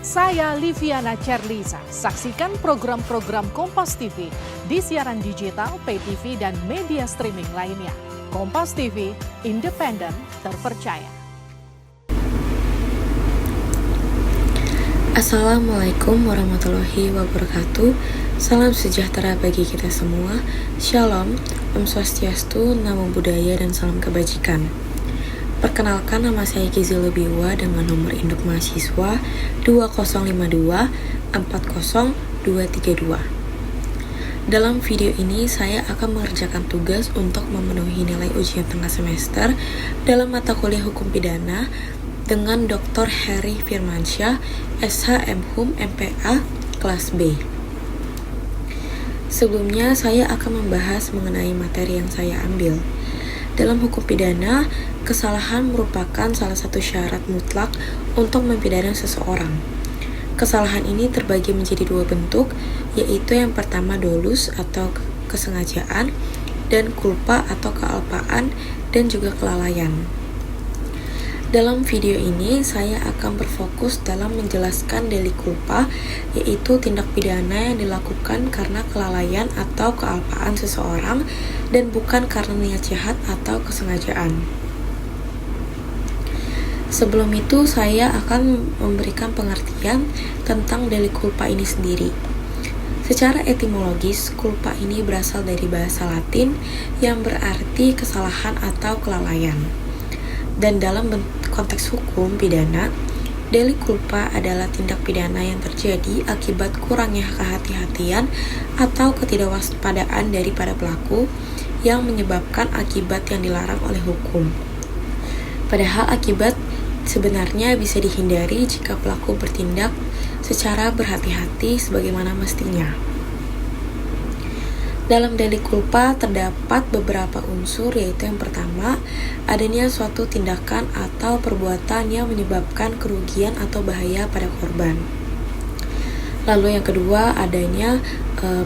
Saya Liviana Cerlisa. Saksikan program-program Kompas TV di siaran digital, pay TV, dan media streaming lainnya. Kompas TV, independen, terpercaya. Assalamualaikum warahmatullahi wabarakatuh. Salam sejahtera bagi kita semua. Shalom, Om Swastiastu, Namo Buddhaya, dan salam kebajikan. Perkenalkan, nama saya Gizi Lebiwa dengan nomor induk mahasiswa 2052 40232. Dalam video ini saya akan mengerjakan tugas untuk memenuhi nilai ujian tengah semester dalam mata kuliah Hukum Pidana dengan Dr. Heri Firmansyah, SH MHum MPA kelas B. Sebelumnya saya akan membahas mengenai materi yang saya ambil. Dalam hukum pidana, kesalahan merupakan salah satu syarat mutlak untuk mempidana seseorang. Kesalahan ini terbagi menjadi dua bentuk, yaitu yang pertama dolus atau kesengajaan, dan culpa atau kealpaan, dan juga kelalaian. Dalam video ini, saya akan berfokus dalam menjelaskan delik culpa, yaitu tindak pidana yang dilakukan karena kelalaian atau kealpaan seseorang dan bukan karena niat jahat atau kesengajaan. Sebelum itu, saya akan memberikan pengertian tentang delik culpa ini sendiri. Secara etimologis, culpa ini berasal dari bahasa Latin yang berarti kesalahan atau kelalaian. Dan dalam konteks hukum pidana, delik culpa adalah tindak pidana yang terjadi akibat kurangnya kehati-hatian atau ketidakwaspadaan dari para pelaku yang menyebabkan akibat yang dilarang oleh hukum. Padahal akibat sebenarnya bisa dihindari jika pelaku bertindak secara berhati-hati sebagaimana mestinya. Dalam delik culpa terdapat beberapa unsur, yaitu yang pertama, adanya suatu tindakan atau perbuatan yang menyebabkan kerugian atau bahaya pada korban. Lalu yang kedua, adanya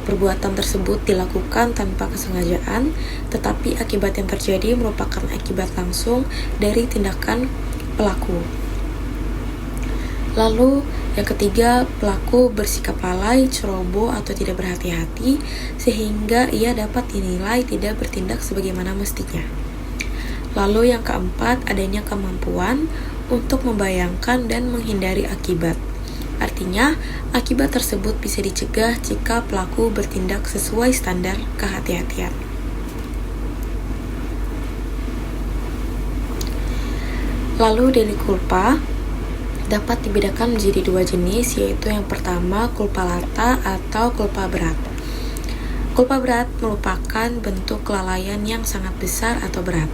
perbuatan tersebut dilakukan tanpa kesengajaan, tetapi akibat yang terjadi merupakan akibat langsung dari tindakan pelaku. Lalu yang ketiga, pelaku bersikap lalai, ceroboh, atau tidak berhati-hati sehingga ia dapat dinilai tidak bertindak sebagaimana mestinya. Lalu yang keempat, adanya kemampuan untuk membayangkan dan menghindari akibat. Artinya, akibat tersebut bisa dicegah jika pelaku bertindak sesuai standar kehati-hatian. Lalu delik culpa dapat dibedakan menjadi dua jenis, yaitu yang pertama culpa lata atau culpa berat. Culpa berat merupakan bentuk kelalaian yang sangat besar atau berat,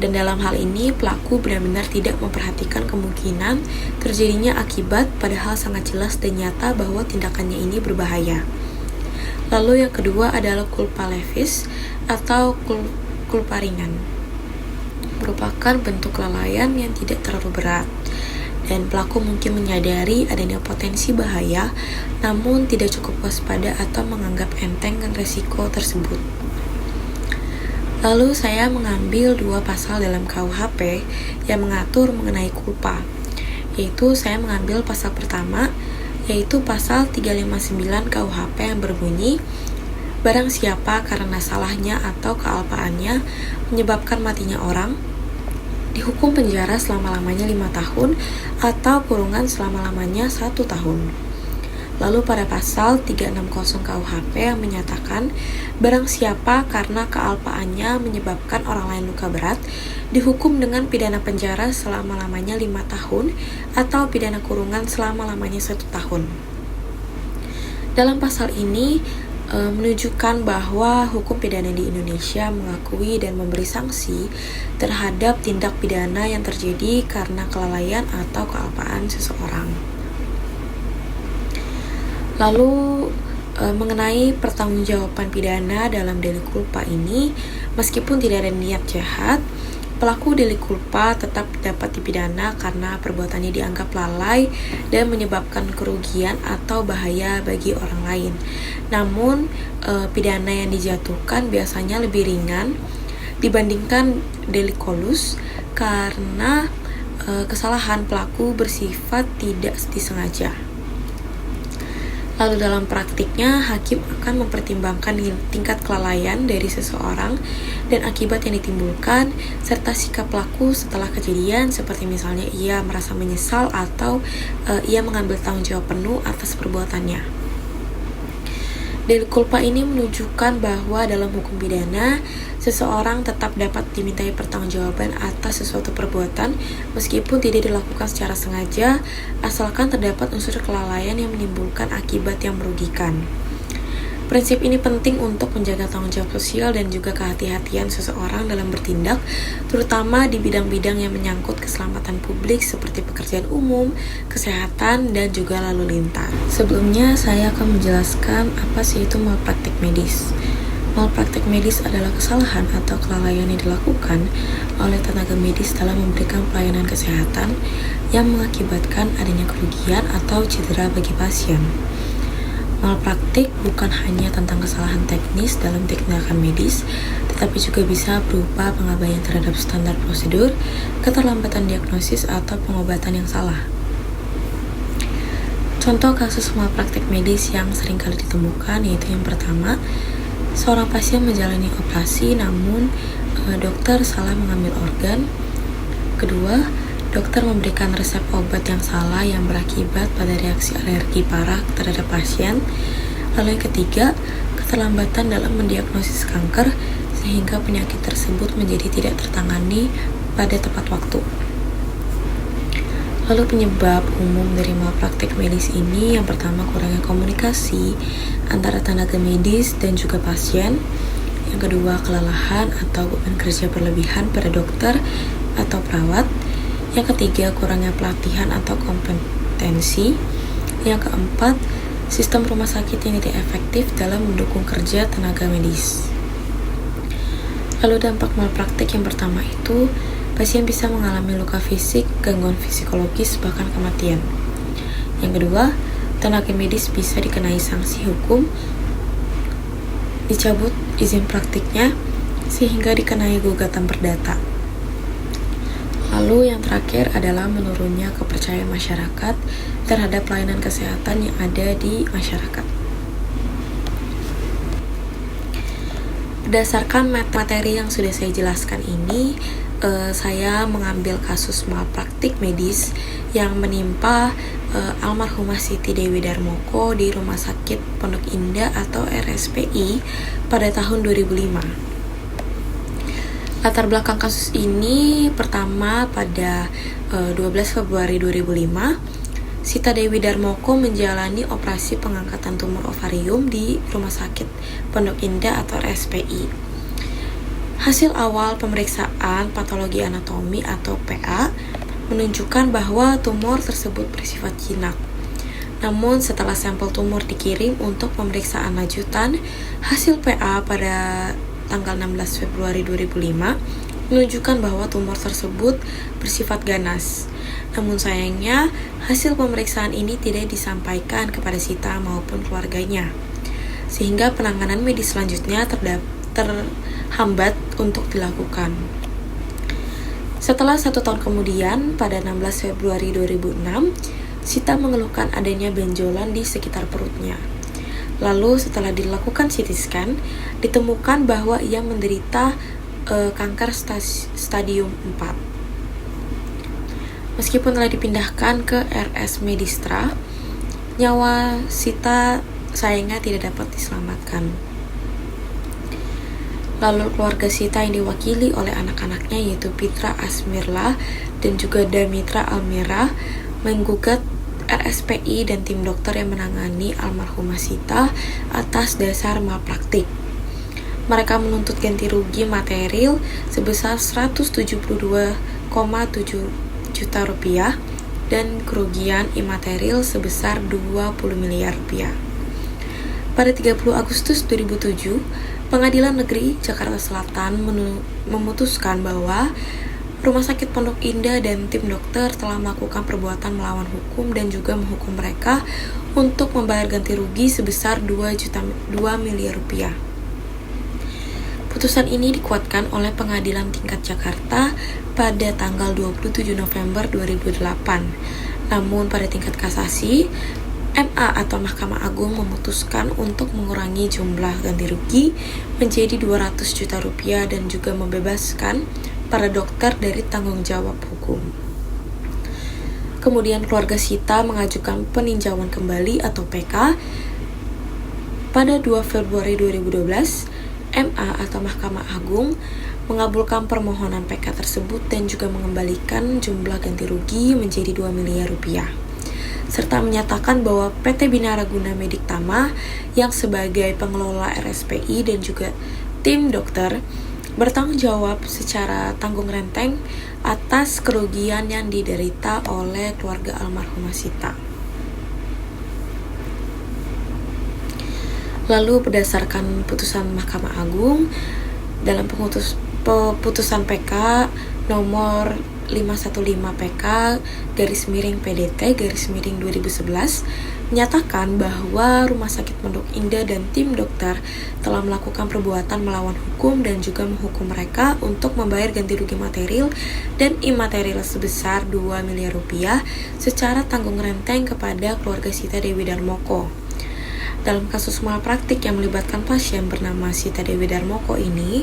dan dalam hal ini pelaku benar-benar tidak memperhatikan kemungkinan terjadinya akibat, padahal sangat jelas dan nyata bahwa tindakannya ini berbahaya. Lalu yang kedua adalah culpa levis atau culpa ringan, merupakan bentuk kelalaian yang tidak terlalu berat, dan pelaku mungkin menyadari adanya potensi bahaya, namun tidak cukup waspada atau menganggap enteng dengan resiko tersebut. Lalu saya mengambil dua pasal dalam KUHP yang mengatur mengenai culpa, yaitu saya mengambil pasal pertama, yaitu pasal 359 KUHP yang berbunyi, barang siapa karena salahnya atau kealpaannya menyebabkan matinya orang, dihukum penjara selama-lamanya 5 tahun atau kurungan selama-lamanya 1 tahun. Lalu pada pasal 360 KUHP yang menyatakan barang siapa karena kealpaannya menyebabkan orang lain luka berat, dihukum dengan pidana penjara selama-lamanya 5 tahun atau pidana kurungan selama-lamanya 1 tahun. Dalam pasal ini menunjukkan bahwa hukum pidana di Indonesia mengakui dan memberi sanksi terhadap tindak pidana yang terjadi karena kelalaian atau kealpaan seseorang. Lalu mengenai pertanggungjawaban pidana dalam delik culpa ini, meskipun tidak ada niat jahat, pelaku delik culpa tetap dapat dipidana karena perbuatannya dianggap lalai dan menyebabkan kerugian atau bahaya bagi orang lain. Namun, pidana yang dijatuhkan biasanya lebih ringan dibandingkan delik kolus karena kesalahan pelaku bersifat tidak disengaja. Lalu dalam praktiknya, hakim akan mempertimbangkan tingkat kelalaian dari seseorang dan akibat yang ditimbulkan, serta sikap pelaku setelah kejadian, seperti misalnya ia merasa menyesal atau ia mengambil tanggung jawab penuh atas perbuatannya. Dalil culpa ini menunjukkan bahwa dalam hukum pidana, seseorang tetap dapat dimintai pertanggungjawaban atas sesuatu perbuatan meskipun tidak dilakukan secara sengaja, asalkan terdapat unsur kelalaian yang menimbulkan akibat yang merugikan. Prinsip ini penting untuk menjaga tanggung jawab sosial dan juga kehati-hatian seseorang dalam bertindak, terutama di bidang-bidang yang menyangkut keselamatan publik seperti pekerjaan umum, kesehatan, dan juga lalu lintas. Sebelumnya, saya akan menjelaskan apa sih itu malpraktik medis. Malpraktik medis adalah kesalahan atau kelalaian yang dilakukan oleh tenaga medis dalam memberikan pelayanan kesehatan yang mengakibatkan adanya kerugian atau cedera bagi pasien. Malpraktik bukan hanya tentang kesalahan teknis dalam tindakan medis, tetapi juga bisa berupa pengabaian terhadap standar prosedur, keterlambatan diagnosis, atau pengobatan yang salah. Contoh kasus malpraktik medis yang sering kali ditemukan yaitu yang pertama, seorang pasien menjalani operasi namun dokter salah mengambil organ. Kedua, dokter memberikan resep obat yang salah yang berakibat pada reaksi alergi parah terhadap pasien. Lalu yang ketiga, keterlambatan dalam mendiagnosis kanker sehingga penyakit tersebut menjadi tidak tertangani pada tepat waktu. Lalu penyebab umum dari malpraktik medis ini yang pertama kurangnya komunikasi antara tenaga medis dan juga pasien. Yang kedua, kelelahan atau beban kerja berlebihan pada dokter atau perawat. Yang ketiga, kurangnya pelatihan atau kompetensi. Yang keempat, sistem rumah sakit yang tidak efektif dalam mendukung kerja tenaga medis. Lalu dampak malpraktik yang pertama itu, pasien bisa mengalami luka fisik, gangguan psikologis, bahkan kematian. Yang kedua, tenaga medis bisa dikenai sanksi hukum, dicabut izin praktiknya, sehingga dikenai gugatan perdata. Lalu yang terakhir adalah menurunnya kepercayaan masyarakat terhadap pelayanan kesehatan yang ada di masyarakat. Berdasarkan materi yang sudah saya jelaskan ini, saya mengambil kasus malpraktik medis yang menimpa almarhumah Siti Dewi Darmoko di Rumah Sakit Pondok Indah atau RSPI pada tahun 2005. Latar belakang kasus ini pertama pada 12 Februari 2005, Sita Dewi Darmoko menjalani operasi pengangkatan tumor ovarium di Rumah Sakit Pondok Indah atau RSPI. Hasil awal pemeriksaan patologi anatomi atau PA menunjukkan bahwa tumor tersebut bersifat jinak. Namun setelah sampel tumor dikirim untuk pemeriksaan lanjutan, hasil PA pada tanggal 16 Februari 2005 menunjukkan bahwa tumor tersebut bersifat ganas. Namun sayangnya, hasil pemeriksaan ini tidak disampaikan kepada Sita maupun keluarganya, sehingga penanganan medis selanjutnya terhambat untuk dilakukan. Setelah 1 tahun kemudian, pada 16 Februari 2006, Sita mengeluhkan adanya benjolan di sekitar perutnya. Lalu setelah dilakukan CT scan, ditemukan bahwa ia menderita kanker stadium 4. Meskipun telah dipindahkan ke RS Medistra, nyawa Sita sayangnya tidak dapat diselamatkan. Lalu keluarga Sita yang diwakili oleh anak-anaknya yaitu Pitra Asmirlah dan juga Damitra Almira menggugat RSPI dan tim dokter yang menangani almarhumah Sita atas dasar malpraktik. Mereka menuntut ganti rugi material sebesar 172,7 juta rupiah dan kerugian imaterial sebesar 20 miliar rupiah. Pada 30 Agustus 2007, Pengadilan Negeri Jakarta Selatan memutuskan bahwa Rumah Sakit Pondok Indah dan tim dokter telah melakukan perbuatan melawan hukum dan juga menghukum mereka untuk membayar ganti rugi sebesar 2 miliar rupiah. Putusan ini dikuatkan oleh Pengadilan Tingkat Jakarta pada tanggal 27 November 2008. Namun pada tingkat kasasi, MA atau Mahkamah Agung memutuskan untuk mengurangi jumlah ganti rugi menjadi 200 juta rupiah dan juga membebaskan para dokter dari tanggung jawab hukum. Kemudian keluarga Sita mengajukan peninjauan kembali atau PK pada 2 Februari 2012. MA atau Mahkamah Agung mengabulkan permohonan PK tersebut dan juga mengembalikan jumlah ganti rugi menjadi 2 miliar rupiah. Serta menyatakan bahwa PT Binara Guna Medik Tama yang sebagai pengelola RSPI dan juga tim dokter bertanggung jawab secara tanggung renteng atas kerugian yang diderita oleh keluarga almarhumah Sita. Lalu berdasarkan putusan Mahkamah Agung dalam putusan PK nomor 515 PK /PDT /2011 menyatakan bahwa Rumah Sakit Pondok Indah dan tim dokter telah melakukan perbuatan melawan hukum dan juga menghukum mereka untuk membayar ganti rugi material dan imaterial sebesar 2 miliar rupiah secara tanggung renteng kepada keluarga Sita Dewi Darmoko. Dalam kasus malpraktik yang melibatkan pasien bernama Sita Dewi Darmoko ini,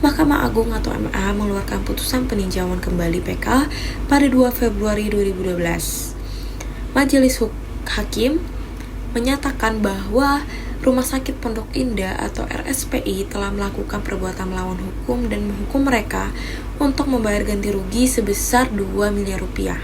Mahkamah Agung atau MA mengeluarkan putusan peninjauan kembali PK pada 2 Februari 2012. Majelis Hakim menyatakan bahwa Rumah Sakit Pondok Indah atau RSPI telah melakukan perbuatan melawan hukum dan menghukum mereka untuk membayar ganti rugi sebesar 2 miliar rupiah.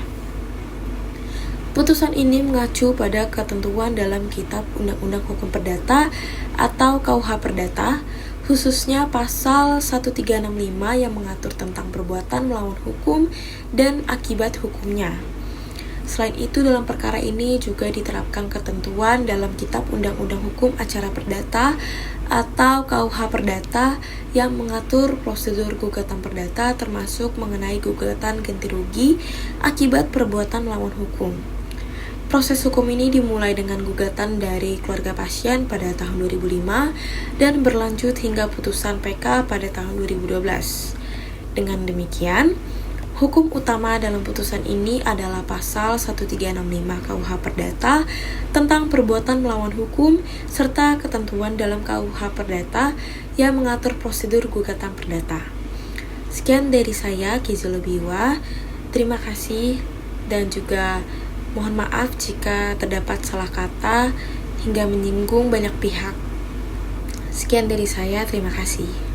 Putusan ini mengacu pada ketentuan dalam Kitab Undang-Undang Hukum Perdata atau KUH Perdata, khususnya pasal 1365 yang mengatur tentang perbuatan melawan hukum dan akibat hukumnya. Selain itu, dalam perkara ini juga diterapkan ketentuan dalam Kitab Undang-Undang Hukum Acara Perdata atau KUH Perdata yang mengatur prosedur gugatan perdata termasuk mengenai gugatan ganti rugi akibat perbuatan melawan hukum. Proses hukum ini dimulai dengan gugatan dari keluarga pasien pada tahun 2005 dan berlanjut hingga putusan PK pada tahun 2012. Dengan demikian, hukum utama dalam putusan ini adalah pasal 1365 KUH Perdata tentang perbuatan melawan hukum serta ketentuan dalam KUH Perdata yang mengatur prosedur gugatan perdata. Sekian dari saya, Kizul Biwa. Terima kasih dan juga mohon maaf jika terdapat salah kata hingga menyinggung banyak pihak. Sekian dari saya, terima kasih.